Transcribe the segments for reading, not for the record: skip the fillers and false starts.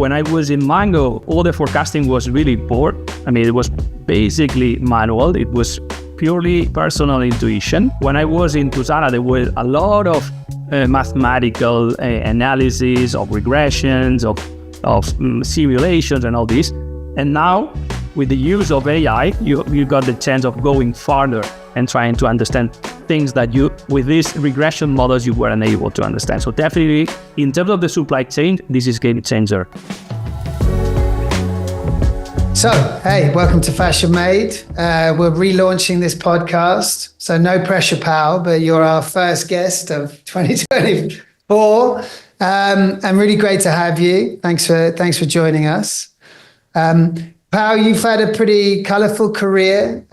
when I was in Mango, all the forecasting was really poor. I mean, it was basically manual. It was purely personal intuition. When I was into Zara, there was a lot of mathematical analysis of regressions, of simulations and all this. And now, with the use of AI, you got the chance of going farther and trying to understand things that with these regression models you weren't able to understand. So definitely, in terms of the supply chain, this is game changer. So, hey, welcome to Fashion Made. We're relaunching this podcast. So no pressure, Pau, but you're our first guest of 2024. And really great to have you. Thanks for joining us. Pau, you've had a pretty colorful career.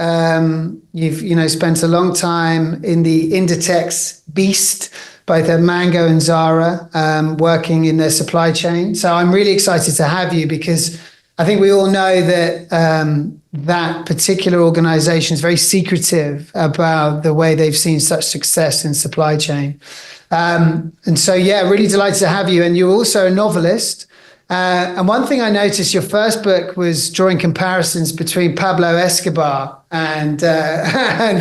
You've spent a long time in the Inditex beast, both at Mango and Zara, working in their supply chain. So I'm really excited to have you because I think we all know that that particular organization is very secretive about the way they've seen such success in supply chain. And so, yeah, really delighted to have you. And you're also a novelist. And one thing I noticed, your first book was drawing comparisons between Pablo Escobar and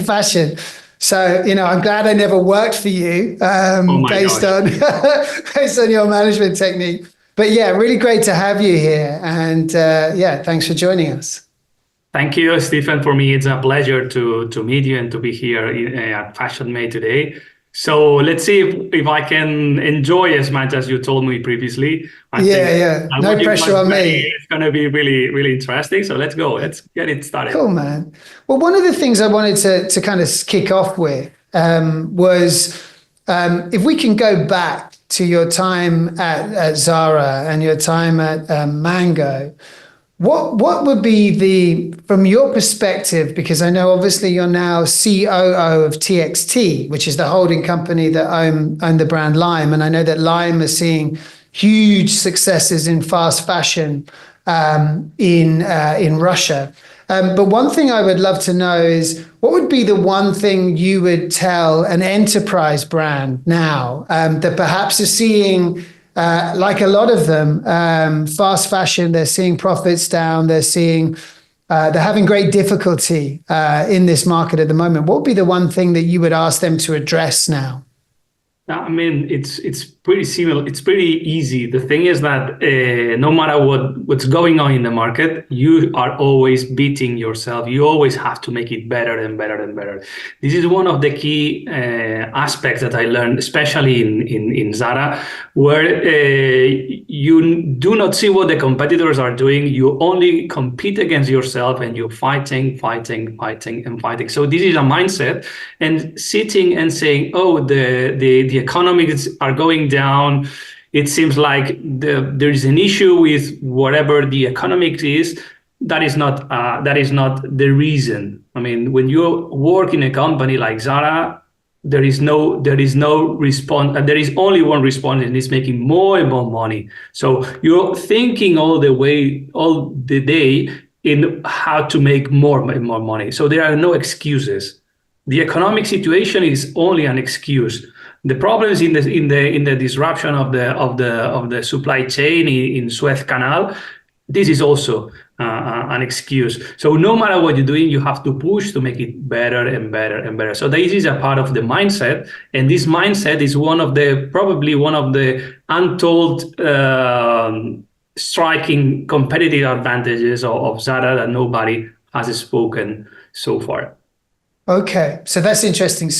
fashion. So, I'm glad I never worked for you based on your management technique. But yeah, really great to have you here. And thanks for joining us. Thank you, Stephen. For me, it's a pleasure to meet you and to be here at Fashion Made today. So let's see if I can enjoy as much as you told me previously. No pressure on me. It's going to be really, really interesting. So let's go. Let's get it started. Cool, man. Well, one of the things I wanted to kind of kick off with was if we can go back to your time at Zara and your time at Mango, what would be from your perspective, because I know obviously you're now COO of TXT, which is the holding company that own the brand Lime. And I know that Lime is seeing huge successes in fast fashion in Russia. But one thing I would love to know is what would be the one thing you would tell an enterprise brand now that perhaps is seeing, like a lot of them, fast fashion, they're seeing profits down, they're having great difficulty in this market at the moment. What would be the one thing that you would ask them to address now? I mean, it's pretty similar. It's pretty easy. The thing is that no matter what's going on in the market, you are always beating yourself. You always have to make it better and better and better. This is one of the key aspects that I learned, especially in Zara, where you do not see what the competitors are doing. You only compete against yourself and you're fighting. So this is a mindset, and sitting and saying, oh, the economics are going down. It seems like there is an issue with whatever the economics is. That is not the reason. I mean, when you work in a company like Zara, there is no response. There is only one response, and it's making more and more money. So you're thinking all the day in how to make more and more money. So there are no excuses. The economic situation is only an excuse. The problems in the disruption of the supply chain in Suez Canal, this is also an excuse. So no matter what you're doing, you have to push to make it better and better and better. So this is a part of the mindset, and this mindset is probably one of the untold striking competitive advantages of Zara that nobody has spoken so far. Okay, so that's interesting.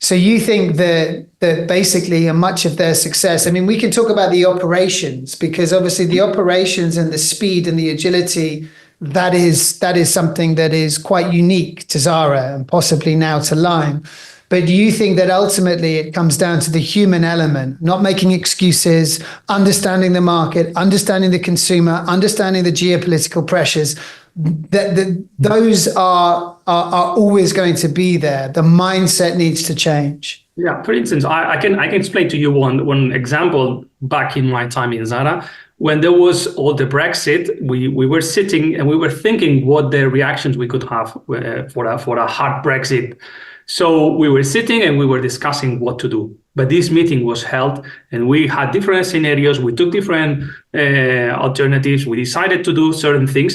So you think that basically much of their success, I mean, we can talk about the operations, because obviously the operations and the speed and the agility, that is something that is quite unique to Zara and possibly now to Lime. But do you think that ultimately it comes down to the human element, not making excuses, understanding the market, understanding the consumer, understanding the geopolitical pressures, that those are always going to be there? The mindset needs to change. Yeah, for instance, I can explain to you one example back in my time in Zara. When there was all the Brexit, we were sitting and we were thinking what the reactions we could have for a hard Brexit. So we were sitting and we were discussing what to do. But this meeting was held and we had different scenarios. We took different alternatives. We decided to do certain things.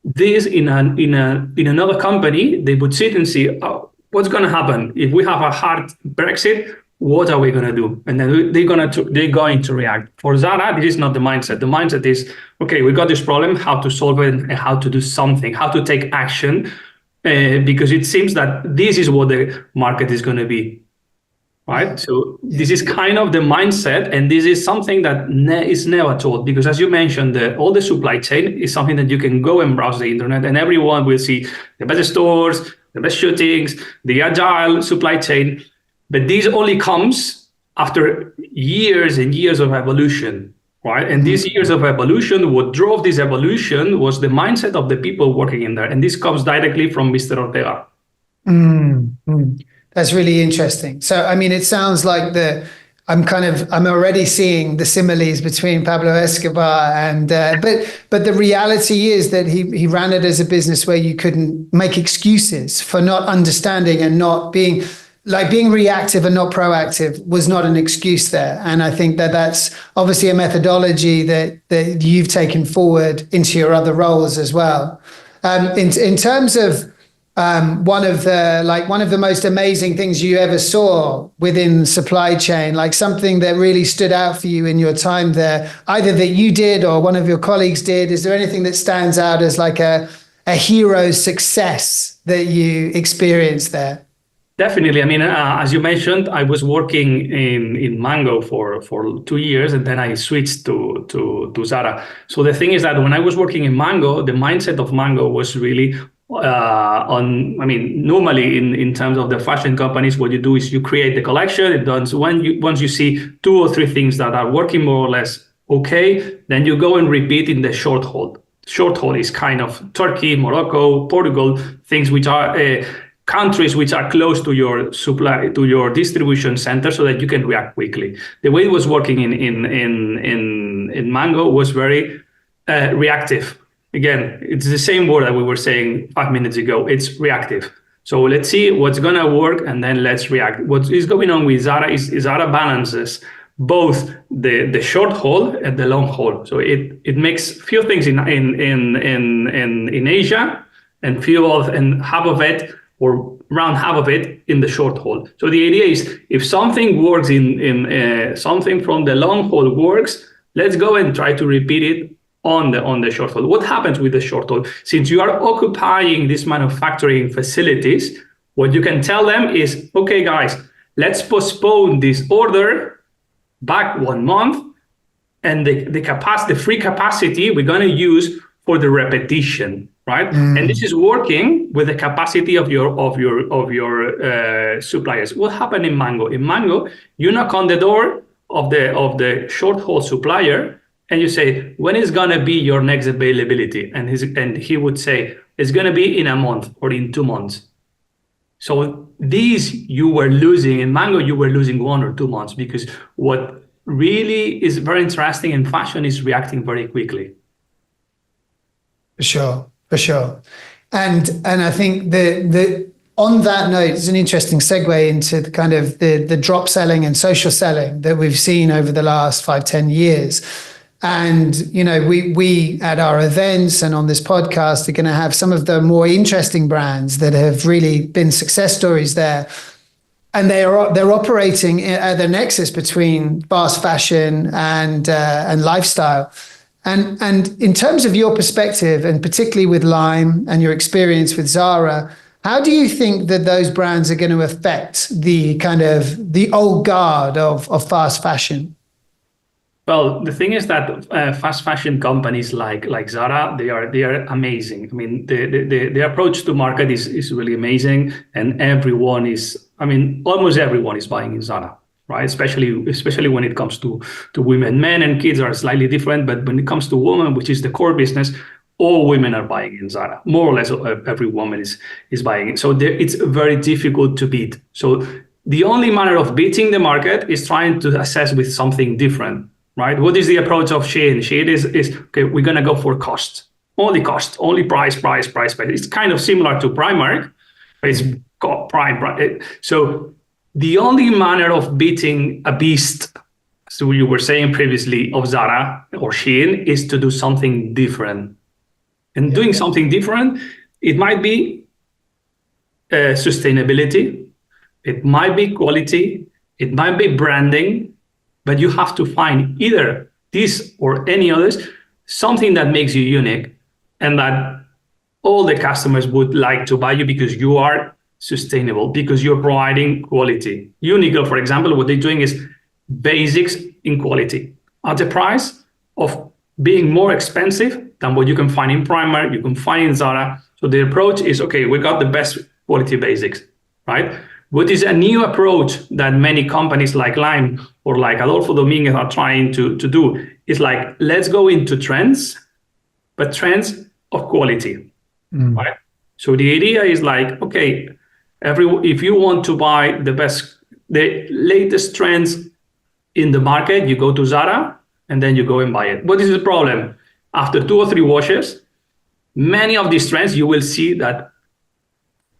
This in another company, they would sit and see, oh, what's going to happen if we have a hard Brexit. What are we going to do? And then they're going to react. For Zara, this is not the mindset. The mindset is, okay, we got this problem, how to solve it and how to do something, how to take action, because it seems that this is what the market is going to be, right? So this is kind of the mindset, and this is something that is never taught, because as you mentioned, all the supply chain is something that you can go and browse the internet and everyone will see the best stores, the best shootings, the agile supply chain. But this only comes after years and years of evolution, right? And these years of evolution, what drove this evolution was the mindset of the people working in there. And this comes directly from Mr. Ortega. That's really interesting. So, I mean, it sounds like I'm already seeing the similes between Pablo Escobar and, but the reality is that he ran it as a business where you couldn't make excuses for not understanding and not being reactive and not proactive was not an excuse there. And I think that's obviously a methodology that you've taken forward into your other roles as well. In terms of one of the most amazing things you ever saw within supply chain, like something that really stood out for you in your time there, either that you did or one of your colleagues did, is there anything that stands out as like a hero's success that you experienced there? Definitely. I mean, as you mentioned, I was working in Mango for 2 years, and then I switched to Zara. So the thing is that when I was working in Mango, the mindset of Mango was really normally in terms of the fashion companies, what you do is you create the collection. It does once you see 2 or 3 things that are working more or less okay, then you go and repeat in the short hold. Short hold is kind of Turkey, Morocco, Portugal, things which are countries which are close to your supply, to your distribution center, so that you can react quickly. The way it was working in Mango was very reactive. Again, it's the same word that we were saying 5 minutes ago. It's reactive. So let's see what's gonna work, and then let's react. What is going on with Zara is Zara balances both the short haul and the long haul. So it makes few things in Asia, and half of it, or around half of it, in the short haul. So the idea is, if something works in something from the long haul works, let's go and try to repeat it on the short haul. What happens with the short haul? Since you are occupying these manufacturing facilities, what you can tell them is, okay, guys, let's postpone this order back 1 month, and the free capacity we're going to use for the repetition. Right, and this is working with the capacity of your suppliers. What happened in Mango? In Mango, you knock on the door of the short haul supplier, and you say, when is gonna be your next availability? And he would say, it's gonna be in a month or in 2 months. So these you were losing in Mango. You were losing 1 or 2 months, because what really is very interesting in fashion is reacting very quickly. For sure. And I think the on that note, it's an interesting segue into the kind of the drop selling and social selling that we've seen over the last 5-10 years. And, you know, we at our events and on this podcast are going to have some of the more interesting brands that have really been success stories there. And they're operating at the nexus between fast fashion and lifestyle. And in terms of your perspective, and particularly with Lime and your experience with Zara, how do you think that those brands are going to affect the kind of the old guard of fast fashion? Well, the thing is that fast fashion companies like Zara, they are amazing. I mean, the approach to market is really amazing, and almost everyone is buying in Zara. Right, especially when it comes to women. Men and kids are slightly different, but when it comes to women, which is the core business, all women are buying in Zara. More or less every woman is buying it. So it's very difficult to beat. So the only manner of beating the market is trying to assess with something different. Right? What is the approach of Shein? Shein is okay, we're gonna go for cost, only price. It's kind of similar to Primark, but it's So the only manner of beating a beast, so you were saying previously, of Zara or Shein, is to do something different. And doing something different, it might be sustainability, it might be quality, it might be branding, but you have to find either this or any others, something that makes you unique and that all the customers would like to buy you because you are sustainable, because you're providing quality. Uniqlo, for example, what they're doing is basics in quality at the price of being more expensive than what you can find in Primark, you can find in Zara. So the approach is, okay, we got the best quality basics, right? What is a new approach that many companies like LIMÉ or like Adolfo Dominguez are trying to do is like, let's go into trends, but trends of quality, right? So the idea is like, okay, if you want to buy the latest trends in the market, you go to Zara and then you go and buy it. What is the problem? After 2 or 3 washes, many of these trends, you will see that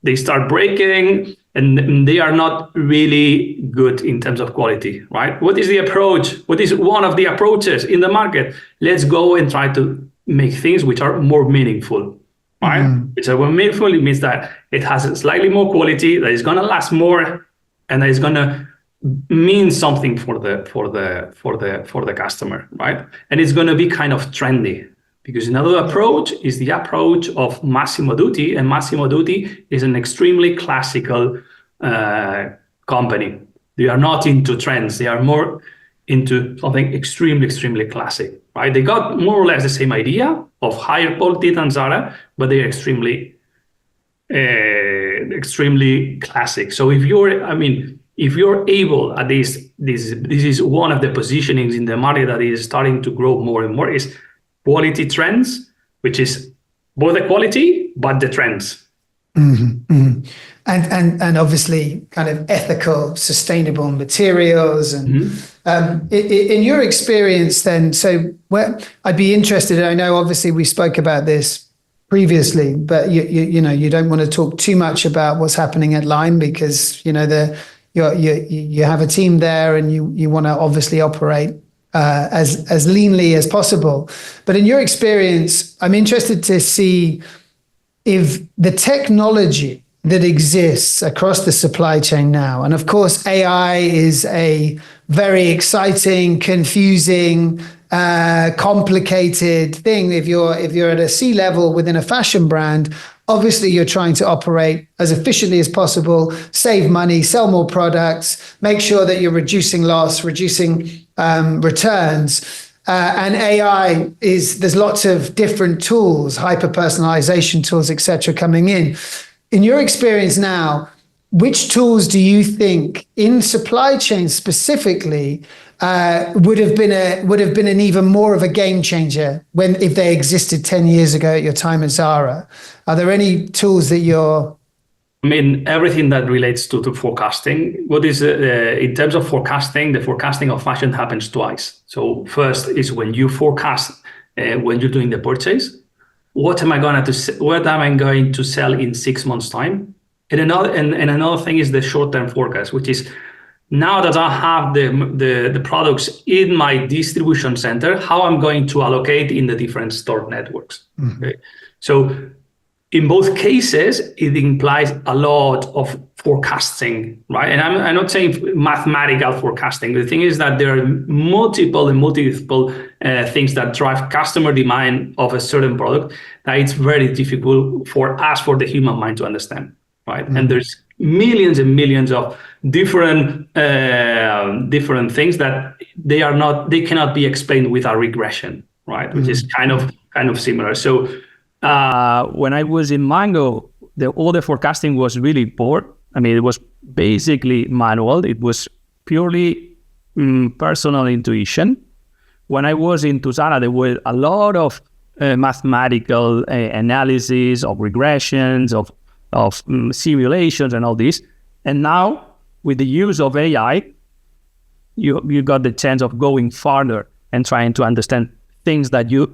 they start breaking and they are not really good in terms of quality, right? What is the approach? What is one of the approaches in the market? Let's go and try to make things which are more meaningful, right? Which are more meaningful, it means that it has slightly more quality, that is gonna last more, and that is gonna mean something for the customer, right? And it's gonna be kind of trendy. Because another approach is the approach of Massimo Dutti, and Massimo Dutti is an extremely classical company. They are not into trends. They are more into something extremely, extremely classic, right? They got more or less the same idea of higher quality than Zara, but they are extremely classic. So if you're able, at least this is one of the positionings in the market that is starting to grow more and more, is quality trends, which is both the quality but the trends. And obviously kind of ethical, sustainable materials. And in your experience then, so I'd be interested, I know obviously we spoke about this previously, but you don't want to talk too much about what's happening at LIMÉ because you have a team there and you want to obviously operate as leanly as possible. But in your experience, I'm interested to see if the technology that exists across the supply chain now, and of course AI is a very exciting, confusing, complicated thing. If you're at a C-level within a fashion brand, obviously you're trying to operate as efficiently as possible, save money, sell more products, make sure that you're reducing loss, reducing returns. And AI there's lots of different tools, hyper-personalization tools, etc., coming in. In your experience now, which tools do you think in supply chain specifically would have been an even more of a game changer if they existed 10 years ago at your time at Zara? Are there any tools that you're... everything that relates to forecasting. What is in terms of forecasting, the forecasting of fashion happens twice. So first is when you forecast when you're doing the purchase. What am I going to sell in 6 months' time? And another thing is the short-term forecast, which is now that I have the products in my distribution center, how I'm going to allocate in the different store networks. Okay? So in both cases, it implies a lot of forecasting, right? And I'm not saying mathematical forecasting. The thing is that there are multiple things that drive customer demand of a certain product that it's very difficult for the human mind to understand, right? And there's millions and millions of different things that they cannot be explained without regression, right? Which is kind of similar. So when I was in Mango, all the forecasting was really poor. It was basically manual. It was purely personal intuition. When I was into Zara, there were a lot of mathematical analysis of regressions, of simulations and all this. And now with the use of AI, you got the chance of going farther and trying to understand things that you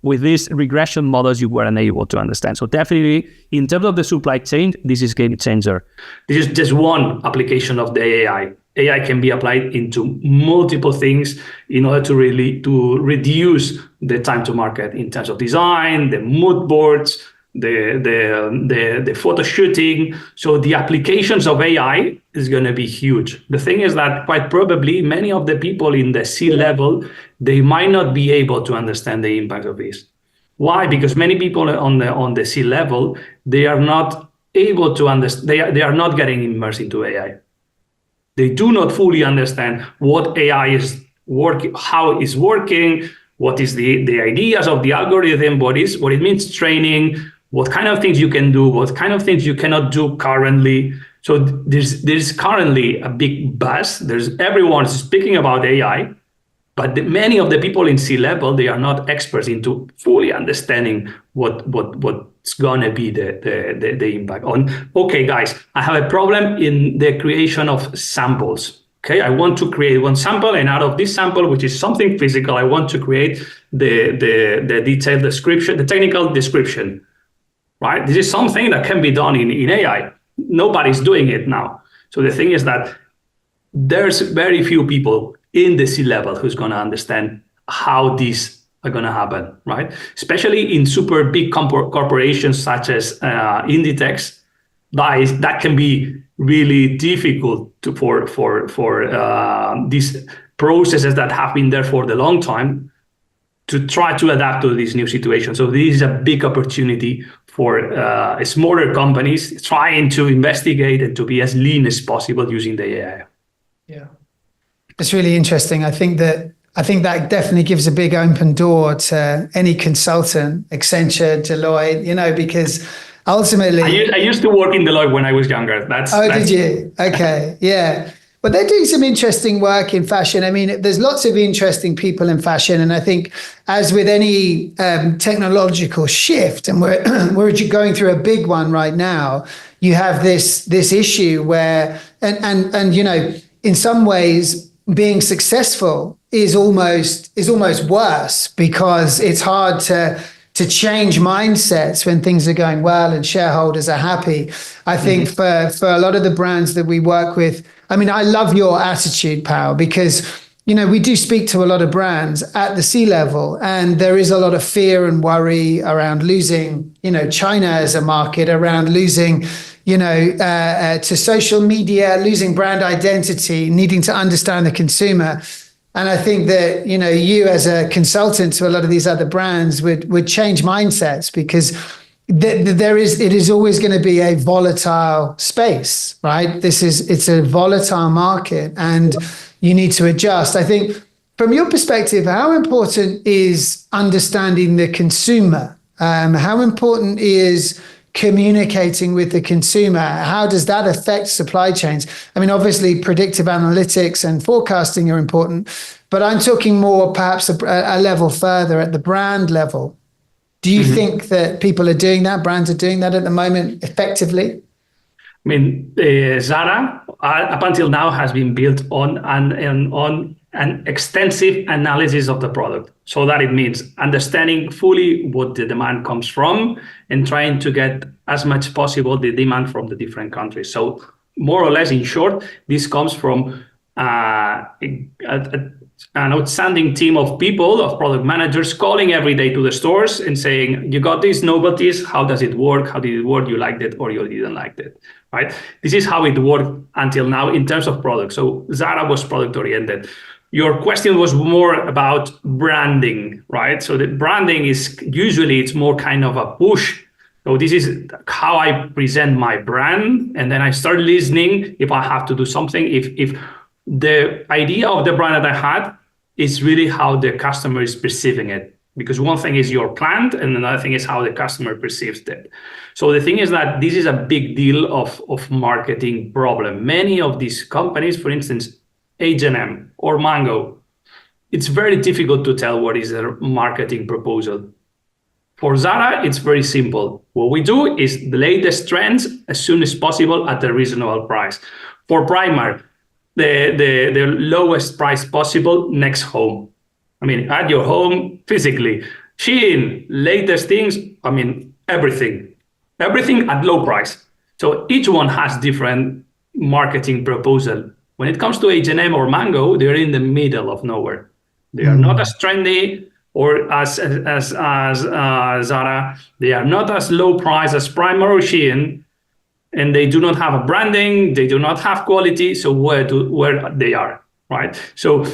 with these regression models you weren't able to understand. So definitely, in terms of the supply chain, this is game changer. This is just one application of the AI. AI can be applied into multiple things in order to reduce the time to market in terms of design, the mood boards, the photo shooting. So the applications of AI is going to be huge. The thing is that quite probably many of the people in the C-level, they might not be able to understand the impact of this. Why? Because many people on the C-level, they are not able to understand, they are not getting immersed into AI. They do not fully understand what AI is working, how it's working, what is the ideas of the algorithm, what it means training, what kind of things you can do, what kind of things you cannot do currently. So there's currently a big buzz. Everyone is speaking about AI, but many of the people in C-level, they are not experts into fully understanding what's gonna be the impact on. Okay, guys, I have a problem in the creation of samples. Okay, I want to create one sample, and out of this sample, which is something physical, I want to create the detailed description, the technical description. Right? This is something that can be done in AI. Nobody's doing it now. So the thing is that there's very few people in the C-level who's going to understand how these are going to happen, right? Especially in super big corporations such as Inditex, that can be really difficult for these processes that have been there for the long time to try to adapt to this new situation. So this is a big opportunity for smaller companies trying to investigate and to be as lean as possible using the AI. Yeah, it's really interesting. I think that definitely gives a big open door to any consultant, Accenture, Deloitte, because ultimately... I used to work in Deloitte when I was younger. Did you? Okay, yeah. But they're doing some interesting work in fashion. I mean, there's lots of interesting people in fashion. And I think as with any technological shift, and we're going through a big one right now, you have this issue where, and in some ways, being successful is almost worse because it's hard to change mindsets when things are going well and shareholders are happy. I think for a lot of the brands that we work with, I mean, I love your attitude, Pau, because, we do speak to a lot of brands at the C-level, and there is a lot of fear and worry around losing, China as a market, around losing, to social media, losing brand identity, needing to understand the consumer. And I think that, you as a consultant to a lot of these other brands would change mindsets, because it is always going to be a volatile space, right? It's a volatile market and you need to adjust. I think from your perspective, how important is understanding the consumer? How important is communicating with the consumer? How does that affect supply chains? I mean, obviously predictive analytics and forecasting are important, but I'm talking more perhaps a level further at the brand level. Do you think that people are doing that, brands are doing that at the moment effectively? I mean, Zara, up until now, has been built on an extensive analysis of the product. So that it means understanding fully what the demand comes from and trying to get as much possible the demand from the different countries. So more or less, in short, this comes from an outstanding team of people, of product managers, calling every day to the stores and saying, you got this, no got this, how does it work? How did it work? You liked it or you didn't like it, right? This is how it worked until now in terms of product. So Zara was product oriented. Your question was more about branding, right? So the branding is usually, it's more kind of a push. So this is how I present my brand. And then I start listening if I have to do something, if the idea of the brand that I had is really how the customer is perceiving it. Because one thing is your plant and another thing is how the customer perceives it. So the thing is that this is a big deal of marketing problem. Many of these companies, for instance, H&M or Mango, it's very difficult to tell what is their marketing proposal. For Zara, it's very simple. What we do is the latest trends as soon as possible at a reasonable price. For Primark, the lowest price possible next home. I mean, at your home physically. Shein, latest things, I mean, everything at low price. So each one has different marketing proposal. When it comes to H&M or Mango, they're in the middle of nowhere. They are not as trendy or as Zara. They are not as low price as Prime or Shein, and they do not have a branding. They do not have quality. So where they are, right? So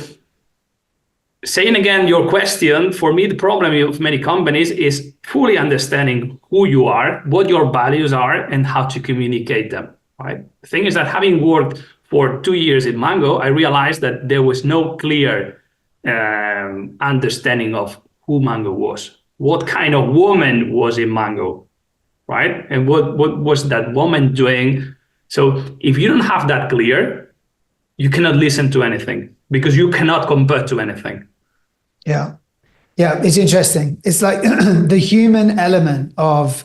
saying again your question, for me, the problem of many companies is fully understanding who you are, what your values are, and how to communicate them, right? The thing is that having worked for 2 years in Mango, I realized that there was no clear understanding of who Mango was, what kind of woman was in Mango, right? And what was that woman doing? So if you don't have that clear, you cannot listen to anything because you cannot compare to anything. Yeah. Yeah, it's interesting. It's like the human element of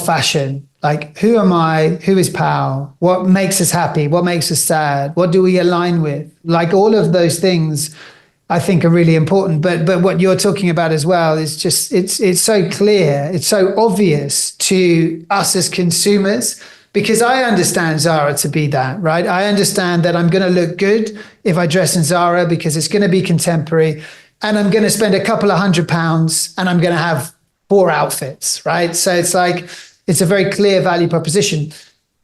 fashion. Like, who am I? Who is Pau? What makes us happy? What makes us sad? What do we align with? Like, all of those things I think are really important. But what you're talking about as well is just, it's so clear. It's so obvious to us as consumers, because I understand Zara to be that, right? I understand that I'm going to look good if I dress in Zara because it's going to be contemporary, and I'm going to spend a couple of £100 and I'm going to have 4 outfits, right? So it's like, it's a very clear value proposition.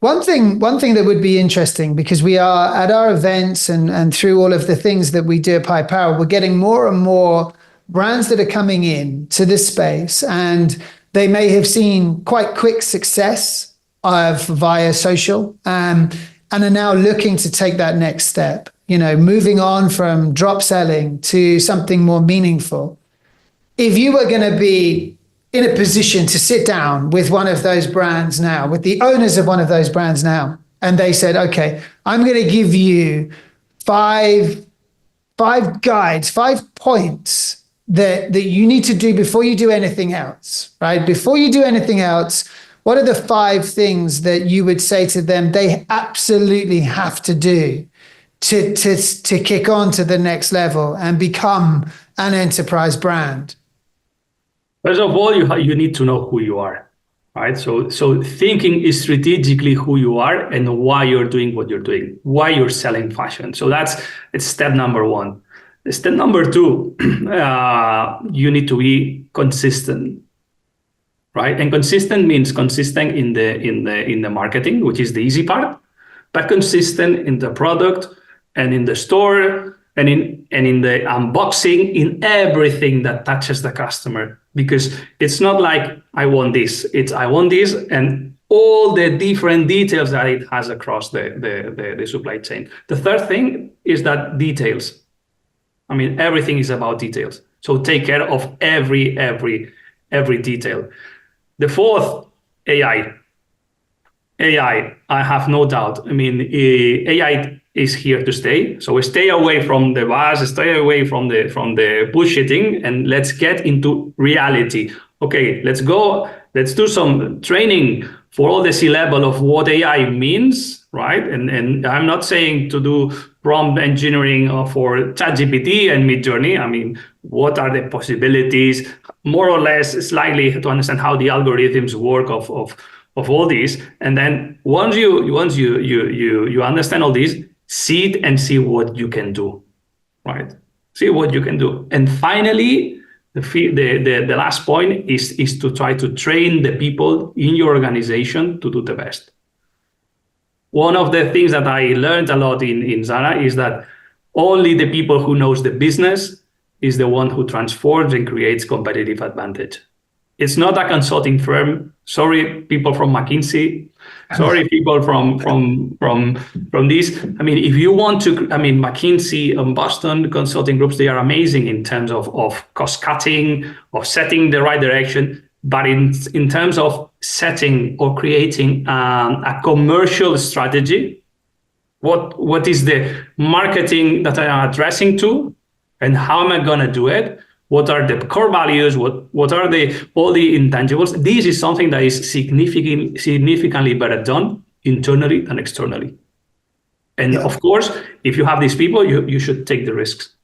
One thing that would be interesting, because we are at our events and through all of the things that we do at Pi Power, we're getting more and more brands that are coming in to this space, and they may have seen quite quick success via social, and are now looking to take that next step, moving on from drop selling to something more meaningful. If you were going to be in a position to sit down with one of those brands now, with the owners of one of those brands now, and they said, okay, I'm going to give you five guides, 5 points that you need to do before you do anything else, right? Before you do anything else, what are the 5 things that you would say to them they absolutely have to do to kick on to the next level and become an enterprise brand? First of all, you need to know who you are, right? So thinking is strategically who you are and why you're doing what you're doing, why you're selling fashion. So it's step number 1. Step number 2, you need to be consistent, right? And consistent means consistent in the marketing, which is the easy part, but consistent in the product and in the store and in the unboxing, in everything that touches the customer. Because it's not like I want this, it's I want this, and all the different details that it has across the supply chain. The third thing is that details. I mean, everything is about details. So take care of every detail. The fourth, AI. AI, I have no doubt. I mean, AI is here to stay. So stay away from the buzz, stay away from the bullshitting, and let's get into reality. Okay, let's do some training for all the C-level of what AI means, right? And I'm not saying to do prompt engineering for ChatGPT and Midjourney. I mean, what are the possibilities, more or less, slightly to understand how the algorithms work of all these. And then once you understand all these, see it and see what you can do, right? See what you can do. And finally, the last point is to try to train the people in your organization to do the best. One of the things that I learned a lot in Zara is that only the people who knows the business is the one who transforms and creates competitive advantage. It's not a consulting firm. Sorry, people from McKinsey. Sorry, people from this. I mean, if you want to, I mean, McKinsey and Boston consulting groups, they are amazing in terms of cost cutting, of setting the right direction. But in terms of setting or creating a commercial strategy, what is the marketing that I am addressing to, and how am I going to do it? What are the core values? What are all the intangibles? This is something that is significantly better done internally than externally. And of course, if you have these people, you should take the risks.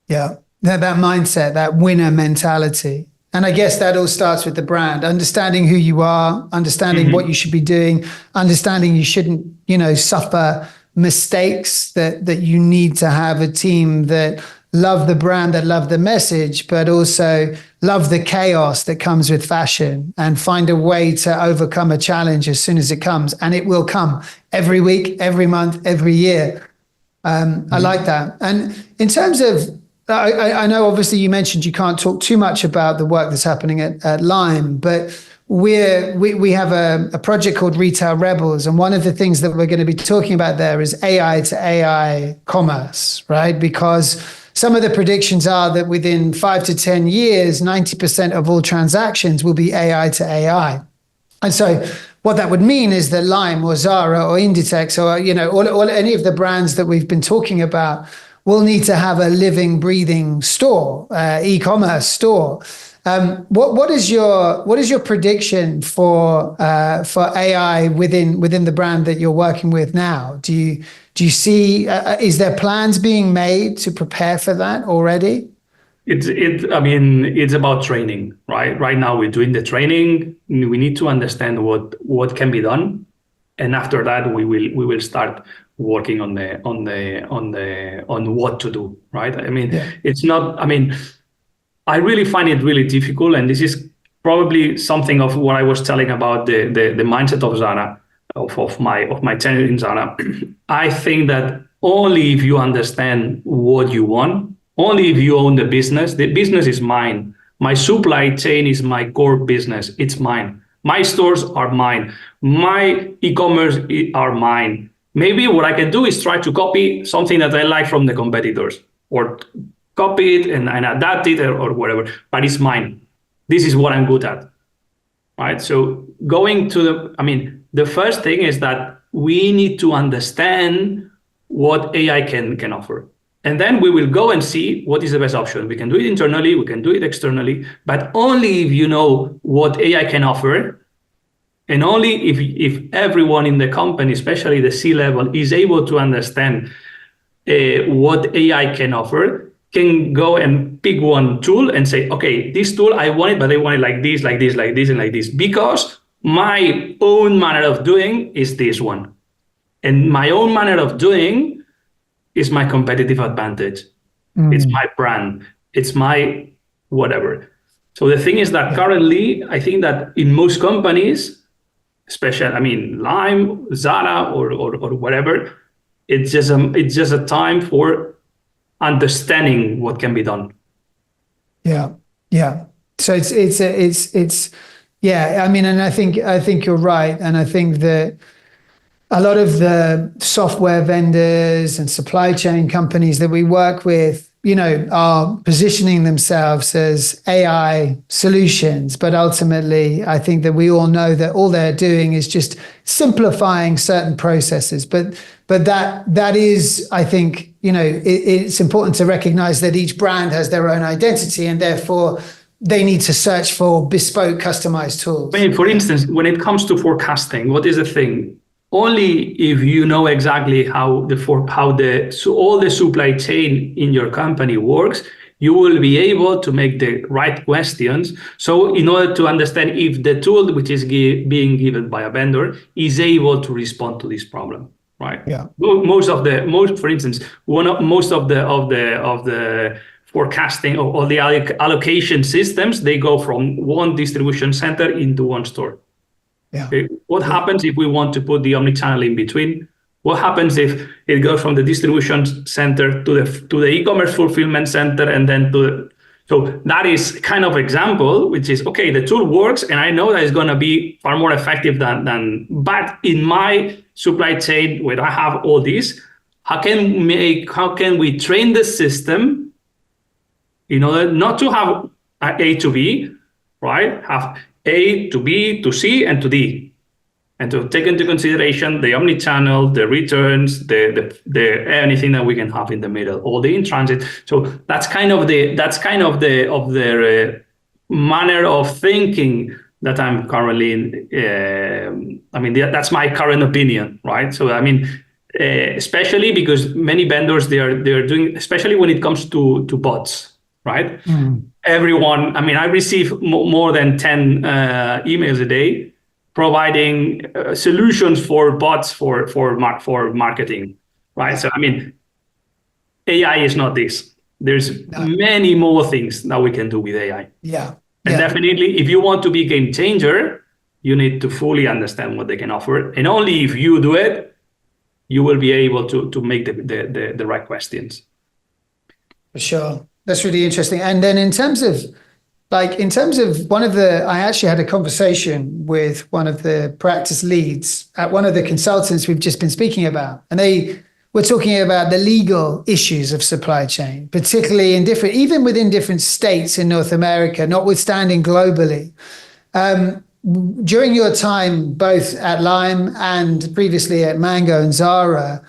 Yeah. that mindset, that winner mentality. And I guess that all starts with the brand, understanding who you are, understanding what you should be doing, understanding you shouldn't, suffer mistakes, that you need to have a team that love the brand, that love the message, but also love the chaos that comes with fashion and find a way to overcome a challenge as soon as it comes. And it will come every week, every month, every year. I like that. And in terms of, I know obviously you mentioned you can't talk too much about the work that's happening at LIMÉ, but we have a project called Retail Rebels. And one of the things that we're going to be talking about there is AI to AI commerce, right? Because some of the predictions are that within 5 to 10 years, 90% of all transactions will be AI to AI. And so what that would mean is that LIMÉ or Zara or Inditex or, any of the brands that we've been talking about will need to have a living, breathing store, e-commerce store. What is your prediction for AI within the brand that you're working with now? Do you see? Is there plans being made to prepare for that already? It's about training, right? Right now we're doing the training. We need to understand what can be done, and after that we will start working on what to do, right? It's not. I really find it really difficult, and this is probably something of what I was telling about the mindset of Zara, of my tenure in Zara. I think that only if you understand what you want, only if you own the business is mine. My supply chain is my core business. It's mine. My stores are mine. My e-commerce are mine. Maybe what I can do is try to copy something that I like from the competitors, or copy it and adapt it or whatever, but it's mine. This is what I'm good at, right? So going to the first thing is that we need to understand what AI can offer. And then we will go and see what is the best option. We can do it internally, we can do it externally, but only if you know what AI can offer, and only if everyone in the company, especially the C-level, is able to understand what AI can offer, can go and pick one tool and say, okay, this tool, I want it, but I want it like this, like this, like this, and like this, because my own manner of doing is this one. And my own manner of doing is my competitive advantage. It's my brand. It's my whatever. So the thing is that currently, I think that in most companies, especially, LIMÉ, Zara, or whatever, it's just a time for understanding what can be done. Yeah. So it's yeah. And I think you're right, and I think that a lot of the software vendors and supply chain companies that we work with, are positioning themselves as AI solutions. But ultimately, I think that we all know that all they're doing is just simplifying certain processes. But that is, I think, it's important to recognize that each brand has their own identity, and therefore they need to search for bespoke, customized tools. For instance, when it comes to forecasting, what is the thing? Only if you know exactly how all the supply chain in your company works, you will be able to make the right questions. So in order to understand if the tool which is being given by a vendor is able to respond to this problem, right? Yeah. Most of the forecasting or the allocation systems, they go from one distribution center into one store. Yeah. Okay. What happens if we want to put the omnichannel in between? What happens if it goes from the distribution center to the e-commerce fulfillment center, and then so that is kind of example, which is, okay, the tool works and I know that it's going to be far more effective but in my supply chain where I have all this, how can we train the system in order not to have A to B, right? Have A to B to C and to D, and to take into consideration the omnichannel, the returns, the anything that we can have in the middle, all the in transit. So that's kind of the manner of thinking that I'm currently in. That's my current opinion, right? So especially because many vendors they are doing, especially when it comes to bots. right? Everyone, I mean, I receive more than 10 emails a day providing solutions for bots for marketing, right? So, I mean, AI is not this. There's many more things that we can do with AI. Yeah. And definitely, if you want to be a game changer, you need to fully understand what they can offer. And only if you do it, you will be able to make the right questions. For sure. That's really interesting. And then in terms of I actually had a conversation with one of the practice leads at one of the consultants we've just been speaking about. And they were talking about the legal issues of supply chain, particularly even within different states in North America, notwithstanding globally. During your time, both at LIMÉ and previously at Mango and Zara,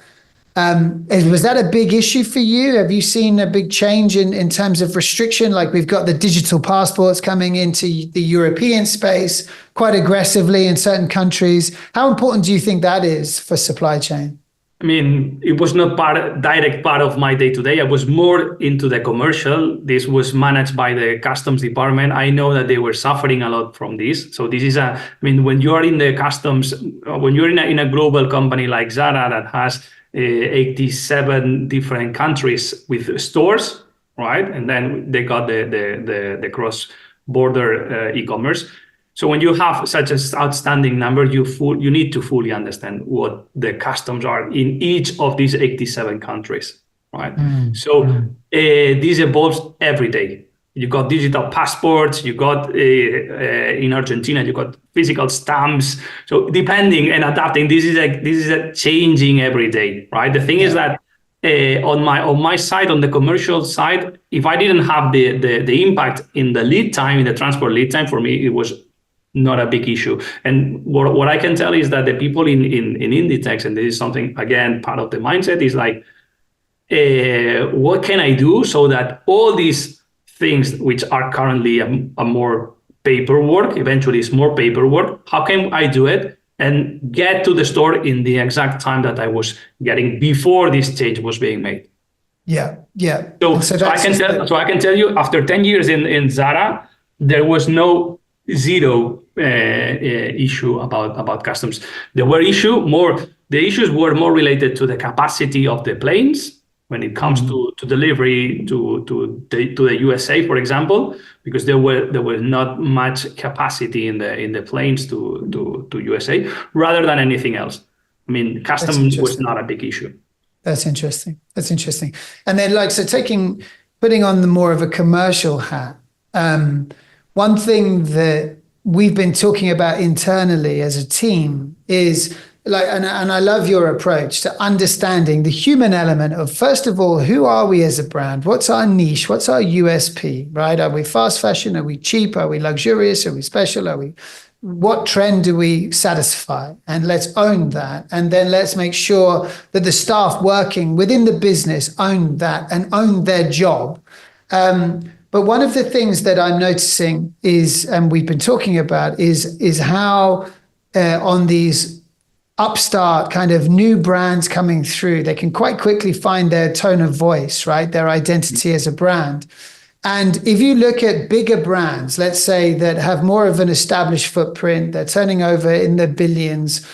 was that a big issue for you? Have you seen a big change in terms of restriction? Like we've got the digital passports coming into the European space quite aggressively in certain countries. How important do you think that is for supply chain? I mean, it was not direct part of my day-to-day. I was more into the commercial. This was managed by the customs department. I know that they were suffering a lot from this. So this is when you are in the customs, when you're in a global company like Zara that has 87 different countries with stores, right? And then they got the cross-border e-commerce. So when you have such an outstanding number, you need to fully understand what the customs are in each of these 87 countries, right? This evolves every day. You got digital passports, you got in Argentina, you got physical stamps. So depending and adapting, this is a changing every day, right? The thing is that on my side, on the commercial side, if I didn't have the impact in the lead time, in the transport lead time, for me, it was not a big issue. And what I can tell is that the people in Inditex, and this is something, again, part of the mindset, is like, what can I do so that all these things which are currently a more paperwork, eventually it's more paperwork, how can I do it and get to the store in the exact time that I was getting before this change was being made? So I can tell you, after 10 years in Zara, there was zero issue about customs. The issues were more related to the capacity of the planes when it comes to delivery to the USA, for example, because there was not much capacity in the planes to USA, rather than anything else. I mean, customs was not a big issue. That's interesting. And then putting on the more of a commercial hat, one thing that we've been talking about internally as a team is and I love your approach to understanding the human element of, first of all, who are we as a brand? What's our niche? What's our USP, right? Are we fast fashion? Are we cheap? Are we luxurious? Are we special? What trend do we satisfy? And let's own that. And then let's make sure that the staff working within the business own that and own their job. But one of the things that I'm noticing is, and we've been talking about, is how on these upstart kind of new brands coming through, they can quite quickly find their tone of voice, right? Their identity as a brand. And if you look at bigger brands, let's say that have more of an established footprint, they're turning over in the billions,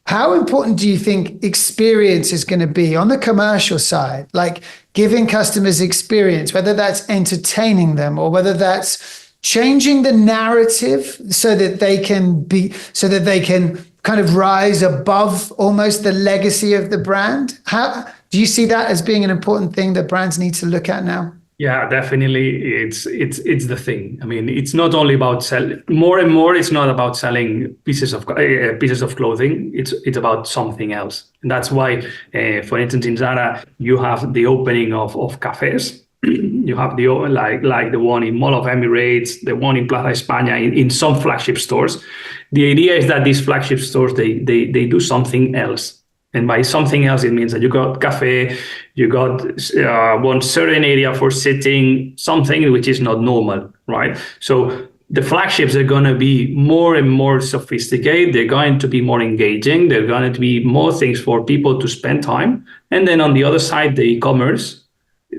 how important do you think experience is going to be on the commercial side? Like giving customers experience, whether that's entertaining them or whether that's changing the narrative so that they can kind of rise above almost the legacy of the brand. How do you see that as being an important thing that brands need to look at now? Yeah, definitely. It's the thing. I mean, it's not only about selling. More and more, it's not about selling pieces of clothing. It's about something else. And that's why, for instance, in Zara, you have the opening of cafes. You have like the one in Mall of Emirates, the one in Plaza España, in some flagship stores. The idea is that these flagship stores, they do something else. And by something else, it means that you got cafe, you got one certain area for sitting, something which is not normal, right? So the flagships are going to be more and more sophisticated. They're going to be more engaging. They're going to be more things for people to spend time. And then on the other side, the e-commerce,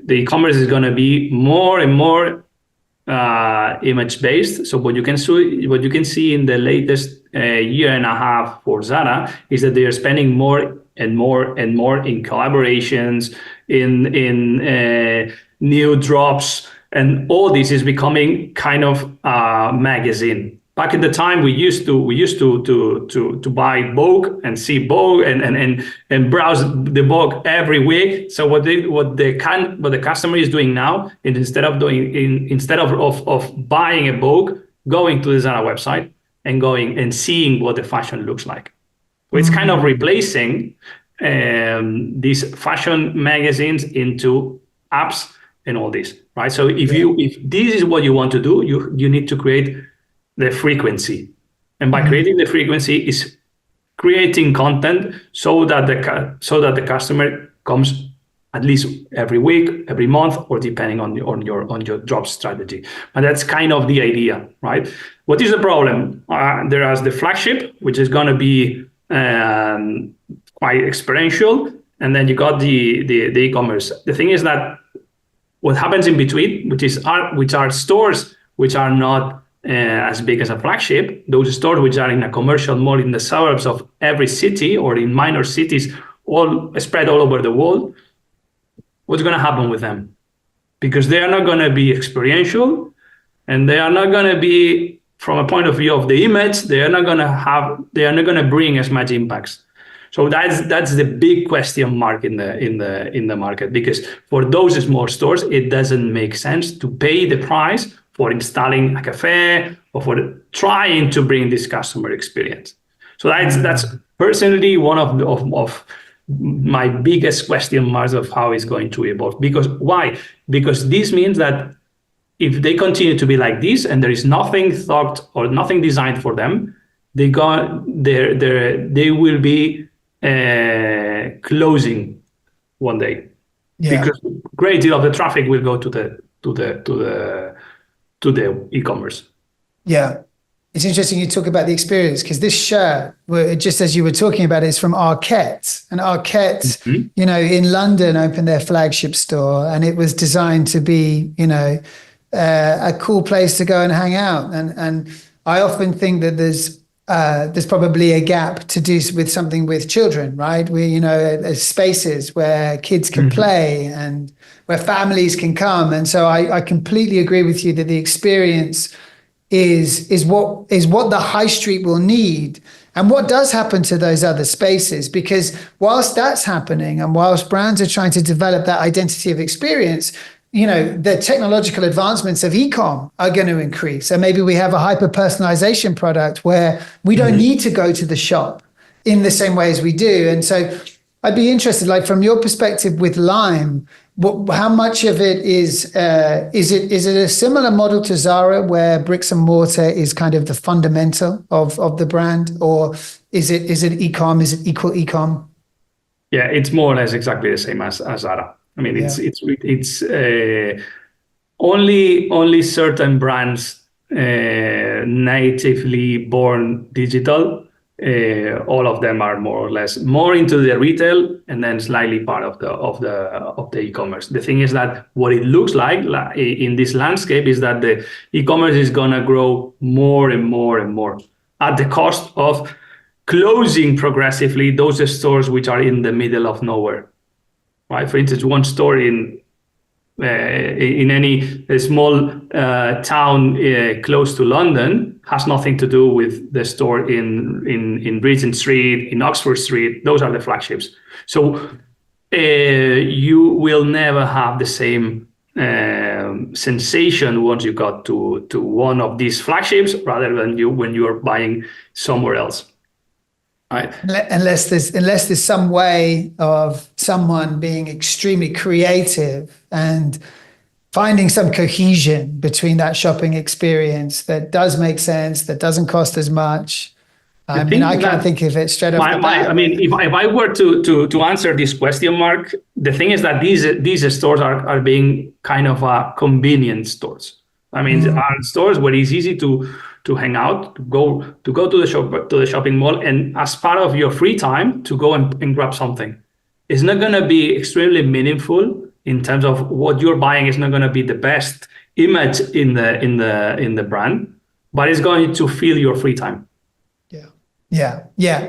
the e-commerce is going to be more and more image based. So what you can see in the latest year and a half for Zara is that they are spending more and more and more in collaborations, in new drops, and all this is becoming kind of a magazine. Back in the time, we used to buy Vogue and see Vogue and browse the Vogue every week. So what the customer is doing now is instead of buying a Vogue, going to the Zara website and going and seeing what the fashion looks like. So it's kind of replacing these fashion magazines into apps and all this, right? So if this is what you want to do, you need to create the frequency, and by creating the frequency is creating content so that the customer comes at least every week, every month, or depending on your drop strategy. And that's kind of the idea, right? What is the problem? There is the flagship, which is going to be quite experiential, and then you got the e-commerce. The thing is that what happens in between, which are stores which are not as big as a flagship, those stores which are in a commercial mall in the suburbs of every city or in minor cities, all spread all over the world, what's going to happen with them? Because they are not going to be experiential, and they are not going to be, from a point of view of the image, they are not going to bring as much impacts. So that's the big question mark in the market, because for those small stores, it doesn't make sense to pay the price for installing a cafe or for trying to bring this customer experience. So that's personally one of my biggest question marks of how it's going to evolve. Because why? Because this means that if they continue to be like this and there is nothing thought or nothing designed for them, they will be closing one day, because a great deal of the traffic will go to the e-commerce. Yeah. It's interesting you talk about the experience, because this shirt, just as you were talking about, is from Arquette. And Arquette, in London opened their flagship store, and it was designed to be, a cool place to go and hang out. And I often think that there's probably a gap to do with something with children, right? There's spaces where kids can play and where families can come. And so I completely agree with you that the experience is what the high street will need. And what does happen to those other spaces? Because whilst that's happening, and whilst brands are trying to develop that identity of experience, the technological advancements of e-com are going to increase. So maybe we have a hyper-personalization product where we don't need to go to the shop in the same way as we do. And so I'd be interested, like from your perspective with Lime, how much of it is it a similar model to Zara where bricks and mortar is kind of the fundamental of the brand, or is it e-com? Is it equal e-com? Yeah, it's more or less exactly the same as Zara. I mean, it's only certain brands natively born digital. All of them are more or less more into the retail, and then slightly part of the e-commerce. The thing is that what it looks like in this landscape is that the e-commerce is gonna grow more and more and more at the cost of closing progressively those stores which are in the middle of nowhere. Right? For instance, one store in any small town close to London has nothing to do with the store in Regent Street, in Oxford Street. Those are the flagships. So you will never have the same sensation once you got to one of these flagships rather than when you are buying somewhere else. Right. Unless there's some way of someone being extremely creative and finding some cohesion between that shopping experience that does make sense, that doesn't cost as much. I can't think of it straight off the bat. I mean, if I were to answer this question mark, the thing is that these stores are being kind of convenience stores. I mean, are stores where it's easy to hang out, to go to the shopping mall, and as part of your free time to go and grab something. It's not going to be extremely meaningful in terms of what you're buying is not going to be the best image in the brand, but it's going to fill your free time. Yeah,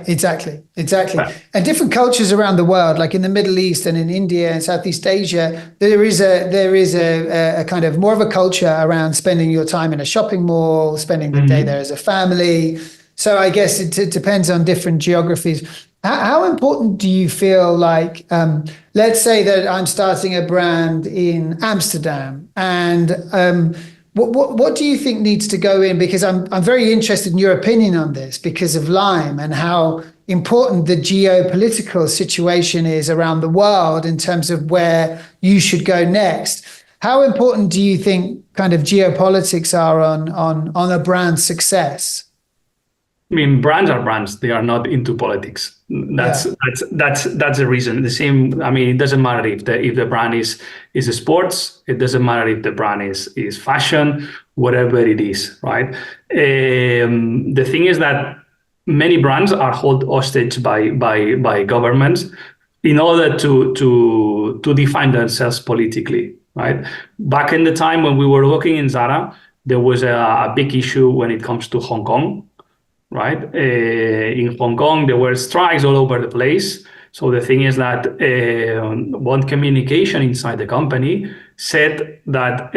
exactly. Right. And different cultures around the world, like in the Middle East and in India and Southeast Asia, there is a kind of more of a culture around spending your time in a shopping mall, spending the day there as a family. So I guess it depends on different geographies. How important do you feel like, let's say that I'm starting a brand in Amsterdam, and what do you think needs to go in? Because I'm very interested in your opinion on this because of Lime and how important the geopolitical situation is around the world in terms of where you should go next. How important do you think kind of geopolitics are on a brand's success? I mean, brands are brands. They are not into politics. That's the reason. The same. I mean, it doesn't matter if the brand is a sports. It doesn't matter if the brand is fashion, whatever it is, right? The thing is that many brands are held hostage by governments in order to define themselves politically, right? Back in the time when we were working in Zara, there was a big issue when it comes to Hong Kong. Right? In Hong Kong, there were strikes all over the place. So the thing is that one communication inside the company said that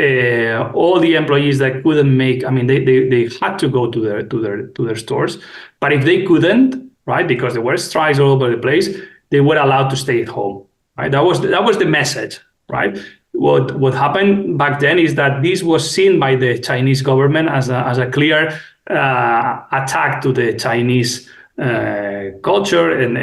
all the employees that couldn't make, I mean, they had to go to their stores, but if they couldn't, right, because there were strikes all over the place, they were allowed to stay at home. Right? That was the message. Right? What happened back then is that this was seen by the Chinese government as a clear attack to the Chinese culture and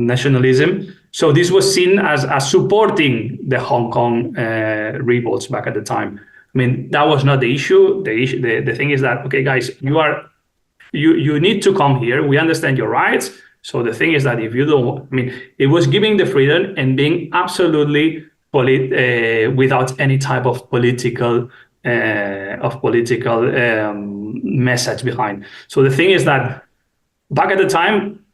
nationalism. So this was seen as supporting the Hong Kong revolts back at the time. I mean, that was not the issue. The thing is that, okay, guys, you need to come here. We understand your rights. So the thing is that if you don't, I mean, it was giving the freedom and being absolutely without any type of political message behind. So the thing is that back at the time,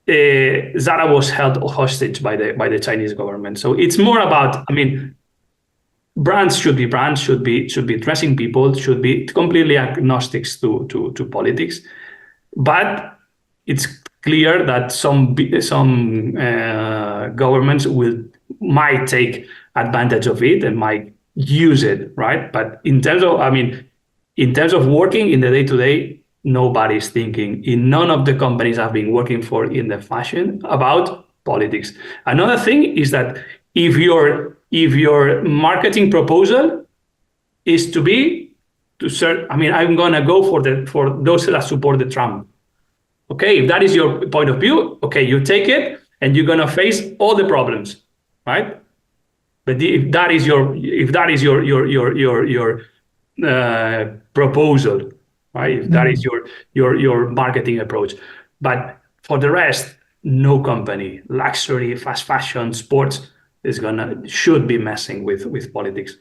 Zara was held hostage by the Chinese government. So it's more about, I mean, brands, should be dressing people, should be completely agnostics to politics. But it's clear that some governments might take advantage of it and might use it, right? But in terms of working in the day-to-day, nobody's thinking, in none of the companies I've been working for in the fashion, about politics. Another thing is that if your marketing proposal is I'm gonna go for those that support the Trump. Okay, if that is your point of view, okay, you take it and you're gonna face all the problems, right? But if that is your proposal, right? If that is your marketing approach, but for the rest, no company, luxury, fast fashion, sports should be messing with politics.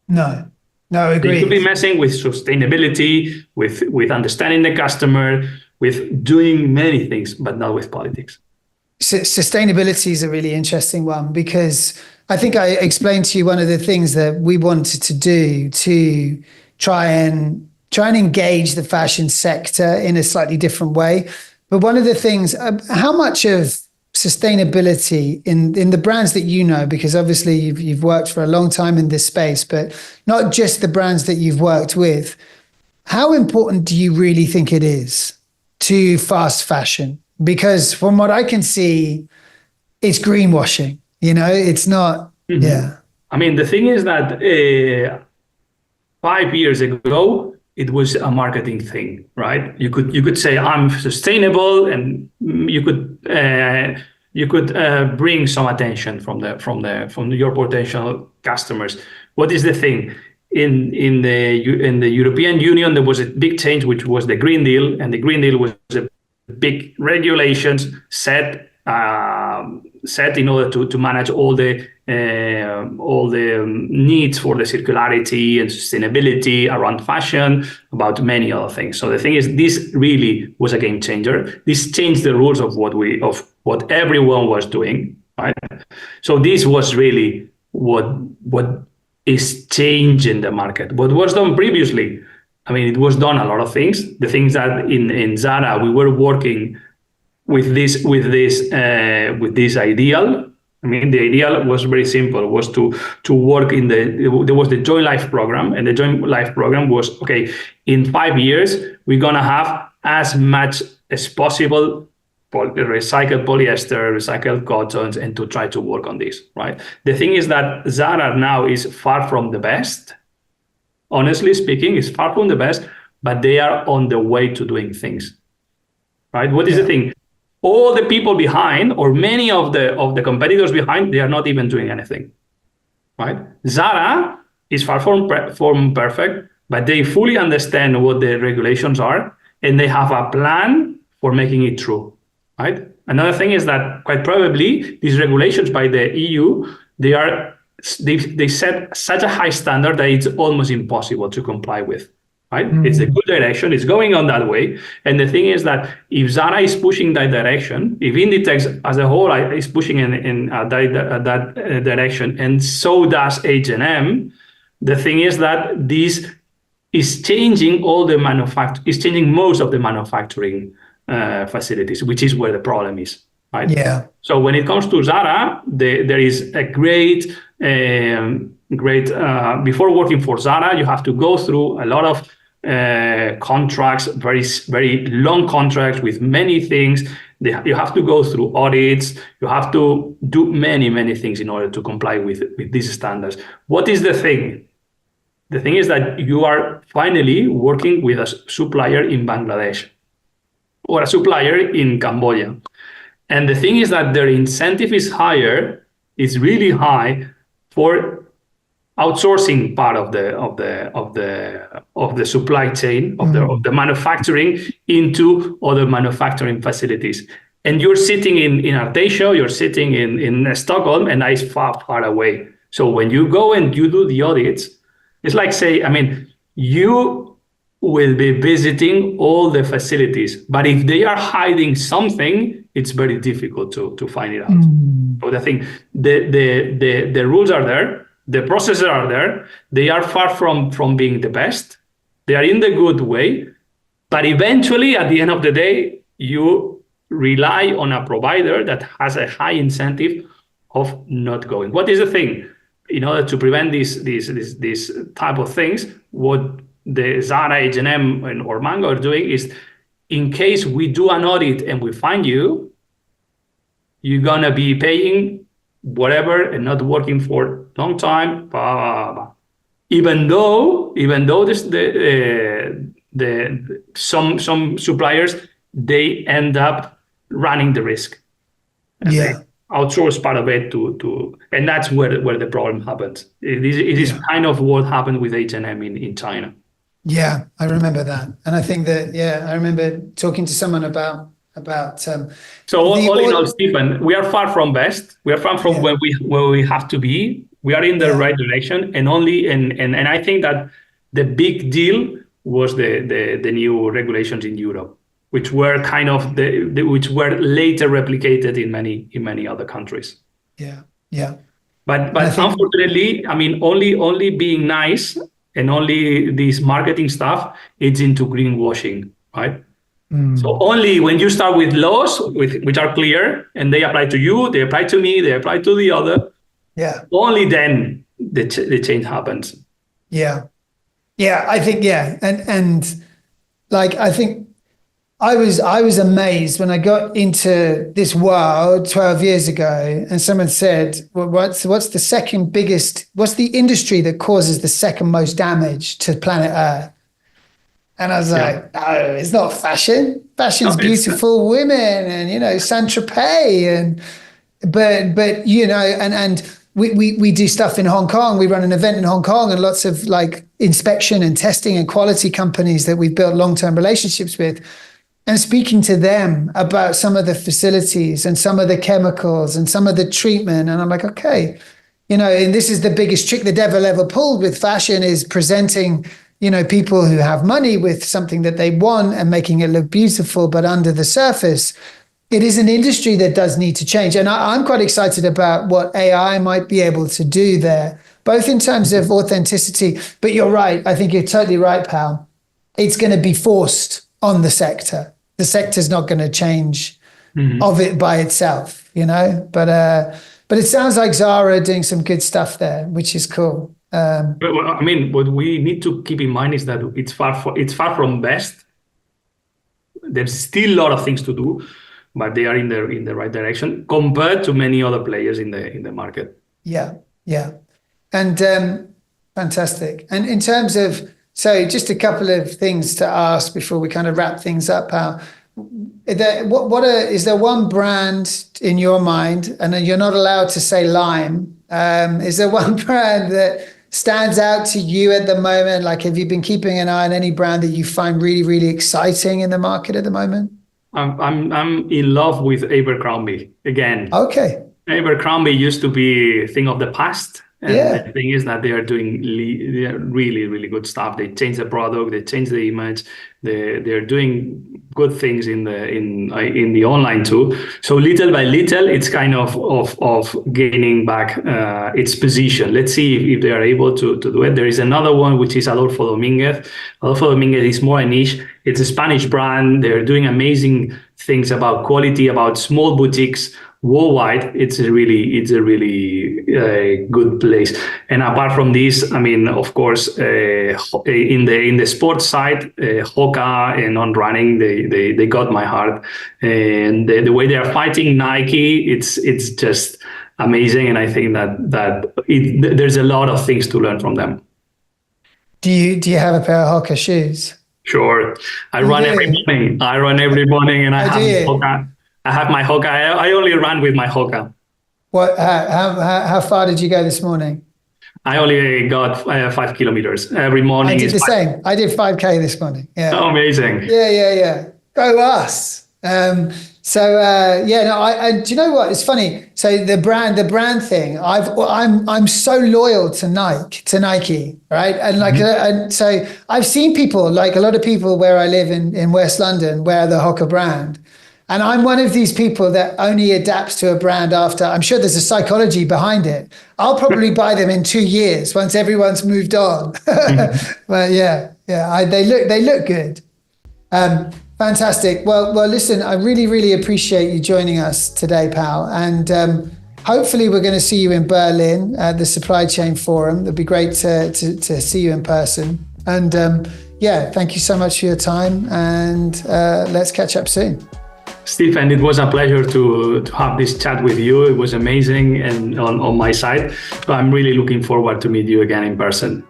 No, agreed. They should be messing with sustainability, with understanding the customer, with doing many things, but not with politics. Sustainability is a really interesting one, because I think I explained to you one of the things that we wanted to do to try and engage the fashion sector in a slightly different way. But one of the things, how much of sustainability in the brands that you know, because obviously you've worked for a long time in this space, but not just the brands that you've worked with, how important do you really think it is to fast fashion? Because from what I can see, it's greenwashing. It's not. Mm-hmm. Yeah. I mean, the thing is that 5 years ago, it was a marketing thing, right? You could say I'm sustainable, and you could bring some attention from your potential customers. What is the thing? In the European Union, there was a big change, which was the Green Deal, and the Green Deal was a big regulations set in order to manage all the needs for the circularity and sustainability around fashion, about many other things. So the thing is, this really was a game changer. This changed the rules of what everyone was doing, right? So this was really what is changing the market. What was done previously, I mean, it was done a lot of things. The things that in Zara we were working with this ideal. I mean, the ideal was very simple. Was to work there was the Joint Life program, and the Joint Life program was, okay, in 5 years we're gonna have as much as possible recycled polyester, recycled cottons, and to try to work on this, right? The thing is that Zara now is far from the best. Honestly speaking, is far from the best, but they are on the way to doing things, right? What is the thing? All the people behind, or many of the competitors behind, they are not even doing anything, right? Zara is far from perfect, but they fully understand what the regulations are, and they have a plan for making it true, right? Another thing is that quite probably these regulations by the EU, they set such a high standard that it's almost impossible to comply with. Right? Mm-hmm. It's a good direction. It's going on that way. And the thing is that if Zara is pushing that direction, if Inditex as a whole is pushing in that direction, and so does H&M, the thing is that this is changing is changing most of the manufacturing facilities, which is where the problem is. Right? Yeah. So when it comes to Zara, there is a great. Before working for Zara, you have to go through a lot of contracts, very, very long contracts with many things. You have to go through audits. You have to do many, many things in order to comply with these standards. What is the thing? The thing is that you are finally working with a supplier in Bangladesh or a supplier in Cambodia. And the thing is that their incentive is higher, is really high for outsourcing part of the supply chain of the manufacturing into other manufacturing facilities. And you're sitting in Artesio, you're sitting in Stockholm, and that is far, far away. So when you go and you do the audits, it's like you will be visiting all the facilities, but if they are hiding something, it's very difficult to find it out. So the thing, the rules are there. The processes are there. They are far from being the best. They are in the good way. But eventually, at the end of the day, you rely on a provider that has a high incentive of not going. What is the thing? In order to prevent these type of things, what the Zara, H&M, or Mango are doing is, in case we do an audit and we find you, you're going to be paying whatever and not working for a long time, blah, blah, blah. Even though some suppliers, they end up running the risk. And they outsource part of it to and that's where the problem happens. It is kind of what happened with H&M in China. Yeah, I remember that. And I think that, I remember talking to someone about so all in all, Stephen, we are far from best. We are far from where we have to be. We are in the right direction, and I think that the big deal was the new regulations in Europe, which were kind of which were later replicated in many other countries. Yeah. But unfortunately, I mean, only being nice and only this marketing stuff, it's into greenwashing, right? So only when you start with laws which are clear and they apply to you, they apply to me, they apply to the other. Only then the change happens. I think and like I think I was amazed when I got into this world 12 years ago, and someone said, well, what's the second biggest? What's the industry that causes the second most damage to planet Earth? And I was like, no, it's not fashion. Fashion's beautiful women and, Saint-Tropez. But we do stuff in Hong Kong. We run an event in Hong Kong, and lots of like inspection and testing and quality companies that we've built long-term relationships with. And speaking to them about some of the facilities and some of the chemicals and some of the treatment. And I'm like, okay, and this is the biggest trick the devil ever pulled with fashion, is presenting people who have money with something that they want and making it look beautiful, but under the surface, it is an industry that does need to change. And I'm quite excited about what AI might be able to do there, both in terms of authenticity. But you're right. I think you're totally right, Pal. It's going to be forced on the sector. The sector's not going to change of it by itself, you know. But it sounds like Zara are doing some good stuff there, which is cool. But, I mean, what we need to keep in mind is that it's far from best. There's still a lot of things to do, but they are in the right direction compared to many other players in the market. Yeah, and fantastic. And in terms of, so just a couple of things to ask before we kind of wrap things up, Pal. Is there one brand in your mind, and you're not allowed to say Lime? Is there one brand that stands out to you at the moment? Like, have you been keeping an eye on any brand that you find really, really exciting in the market at the moment? I'm in love with Abercrombie again. Okay. Abercrombie used to be a thing of the past. And Yeah. the thing is that they are doing really, really good stuff. They change the product, they change the image. They're doing good things in the online too. So little by little, it's kind of gaining back its position. Let's see if they are able to do it. There is another one which is Adolfo Dominguez. Adolfo Dominguez is more a niche. It's a Spanish brand. They're doing amazing things about quality, about small boutiques worldwide. It's a really good place. And apart from this, I mean, of course, in the sports side, Hoka and On Running, they got my heart. And the way they are fighting Nike, it's just amazing. And I think that there's a lot of things to learn from them. Do you have a pair of Hoka shoes? Sure. I run every morning, and I have Hoka. I have my Hoka. I only run with my Hoka. What? How far did you go this morning? I only got 5 kilometers every morning. I did the same. I did 5K this morning. Yeah. Oh, amazing. Yeah. Go us. Do you know what? It's funny. So the brand thing. I'm so loyal to Nike, right? And so I've seen people, like a lot of people where I live in West London, wear the Hoka brand. And I'm one of these people that only adapts to a brand after, I'm sure there's a psychology behind it. I'll probably buy them in 2 years once everyone's moved on. But they look good. Fantastic. Well, listen, I really, really appreciate you joining us today, Pal. And hopefully we're going to see you in Berlin at the Supply Chain Forum. It'd be great to see you in person. And thank you so much for your time. And let's catch up soon. Stephen, it was a pleasure to have this chat with you. It was amazing and on my side. So I'm really looking forward to meet you again in person.